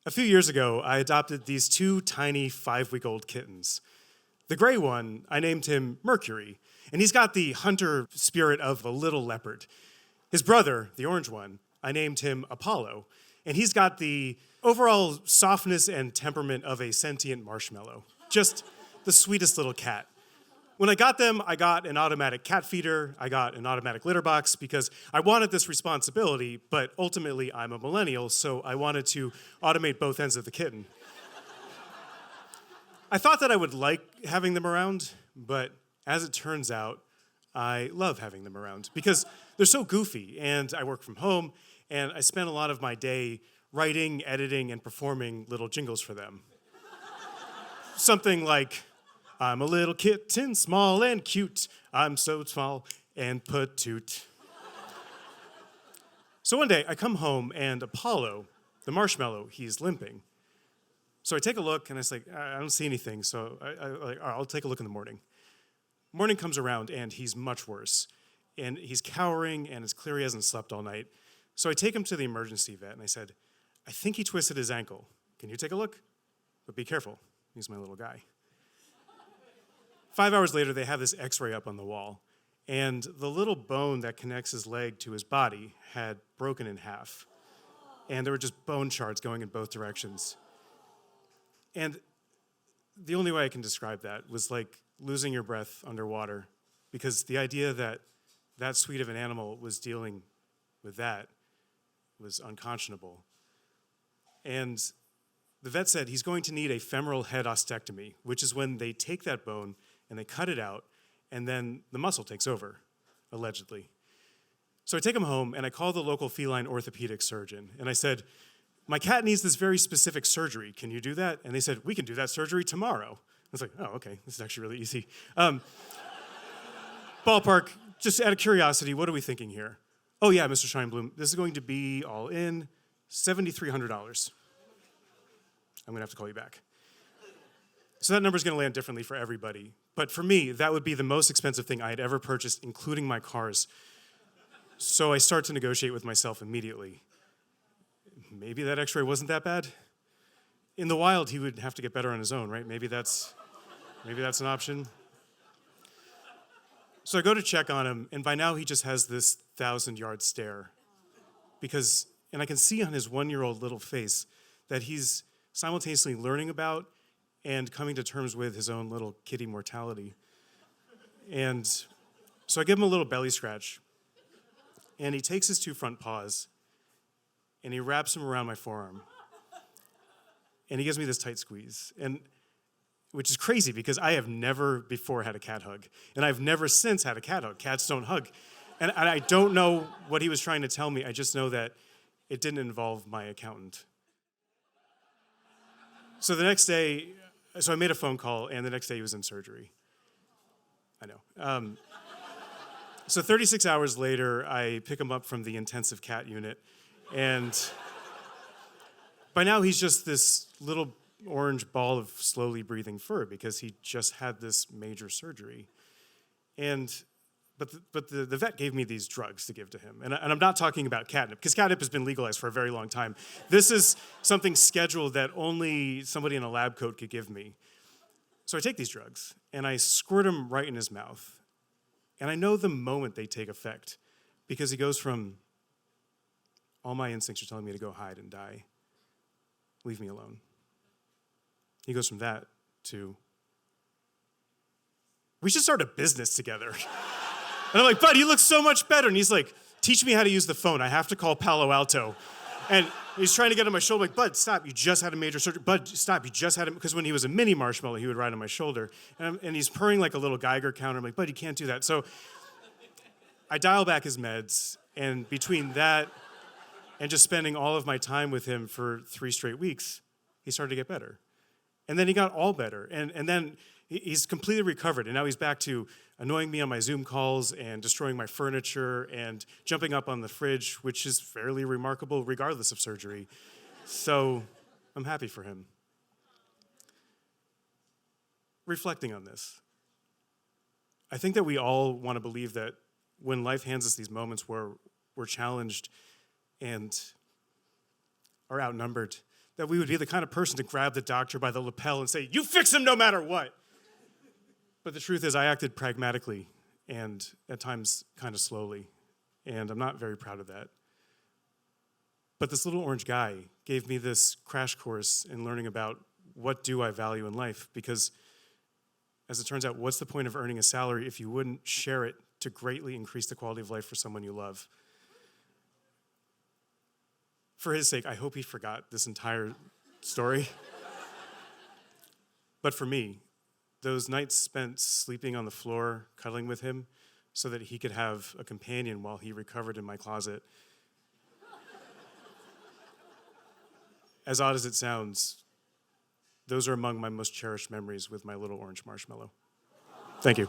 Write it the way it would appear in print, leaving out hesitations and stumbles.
A few years ago, I adopted these two tiny 5-week-old kittens. The gray one, I named him Mercury, and he's got the hunter spirit of a little leopard. His brother, the orange one, I named him Apollo, and he's got the overall softness and temperament of a sentient marshmallow. Just the sweetest little cat. When I got them, I got an automatic cat feeder, I got an automatic litter box because I wanted this responsibility, but ultimately I'm a millennial, so I wanted to automate both ends of the kitten. I thought that I would like having them around, but as it turns out, I love having them around because they're so goofy, and I work from home, and I spend a lot of my day writing, editing, and performing little jingles for them. Something like, I'm a little kitten, small and cute. I'm so small and petite. So one day, I come home, and Apollo, the marshmallow, he's limping. So I take a look, and I was like, I don't see anything, so I'll take a look in the morning. Morning comes around, and he's much worse. And he's cowering, and it's clear he hasn't slept all night. So I take him to the emergency vet, and I said, I think he twisted his ankle. Can you take a look? But be careful. He's my little guy. 5 hours later, they have this x-ray up on the wall, and the little bone that connects his leg to his body had broken in half. And there were just bone shards going in both directions. And the only way I can describe that was like losing your breath underwater, because the idea that that sweet of an animal was dealing with that was unconscionable. And the vet said he's going to need a femoral head ostectomy, which is when they take that bone and they cut it out, and then the muscle takes over, allegedly. So I take him home, and I call the local feline orthopedic surgeon, and I said, my cat needs this very specific surgery. Can you do that? And they said, we can do that surgery tomorrow. I was like, oh, okay, this is actually really easy. Ballpark, just out of curiosity, what are we thinking here? Oh yeah, Mr. Scheinblum, this is going to be all in $7,300. I'm gonna have to call you back. So that number's gonna land differently for everybody. But for me, that would be the most expensive thing I had ever purchased, including my cars. So I start to negotiate with myself immediately. Maybe that x-ray wasn't that bad. In the wild, he would have to get better on his own, right? Maybe that's an option. So I go to check on him, and by now he just has this 1,000-yard stare. And I can see on his 1-year-old little face that he's simultaneously learning about and coming to terms with his own little kitty mortality. And so I give him a little belly scratch, and he takes his 2 front paws, and he wraps them around my forearm. And he gives me this tight squeeze, which is crazy because I have never before had a cat hug, and I've never since had a cat hug. Cats don't hug. And I don't know what he was trying to tell me. I just know that it didn't involve my accountant. So the next day, I made a phone call, and the next day he was in surgery. I know. So 36 hours later, I pick him up from the intensive cat unit, and by now he's just this little orange ball of slowly breathing fur because he just had this major surgery. But the vet gave me these drugs to give to him. And I'm not talking about catnip, because catnip has been legalized for a very long time. This is something scheduled that only somebody in a lab coat could give me. So I take these drugs, and I squirt them right in his mouth. And I know the moment they take effect, because he goes from, all my instincts are telling me to go hide and die. Leave me alone. He goes from that to, we should start a business together. And I'm like, bud, you look so much better. And he's like, teach me how to use the phone. I have to call Palo Alto. And he's trying to get on my shoulder. I'm like, bud, stop. You just had a major surgery. Bud, stop. You just had it. Because when he was a mini marshmallow, he would ride on my shoulder. And he's purring like a little Geiger counter. I'm like, bud, you can't do that. So I dial back his meds. And between that and just spending all of my time with him for 3 straight weeks, he started to get better. And then he got all better. And then he's completely recovered. And now he's back to annoying me on my Zoom calls and destroying my furniture and jumping up on the fridge, which is fairly remarkable regardless of surgery. So I'm happy for him. Reflecting on this, I think that we all want to believe that when life hands us these moments where we're challenged and are outnumbered, that we would be the kind of person to grab the doctor by the lapel and say, "You fix him no matter what." But the truth is I acted pragmatically and at times kind of slowly, and I'm not very proud of that. But this little orange guy gave me this crash course in learning about what do I value in life, because as it turns out, what's the point of earning a salary if you wouldn't share it to greatly increase the quality of life for someone you love? For his sake, I hope he forgot this entire story. But for me, those nights spent sleeping on the floor, cuddling with him, so that he could have a companion while he recovered in my closet. As odd as it sounds, those are among my most cherished memories with my little orange marshmallow. Thank you.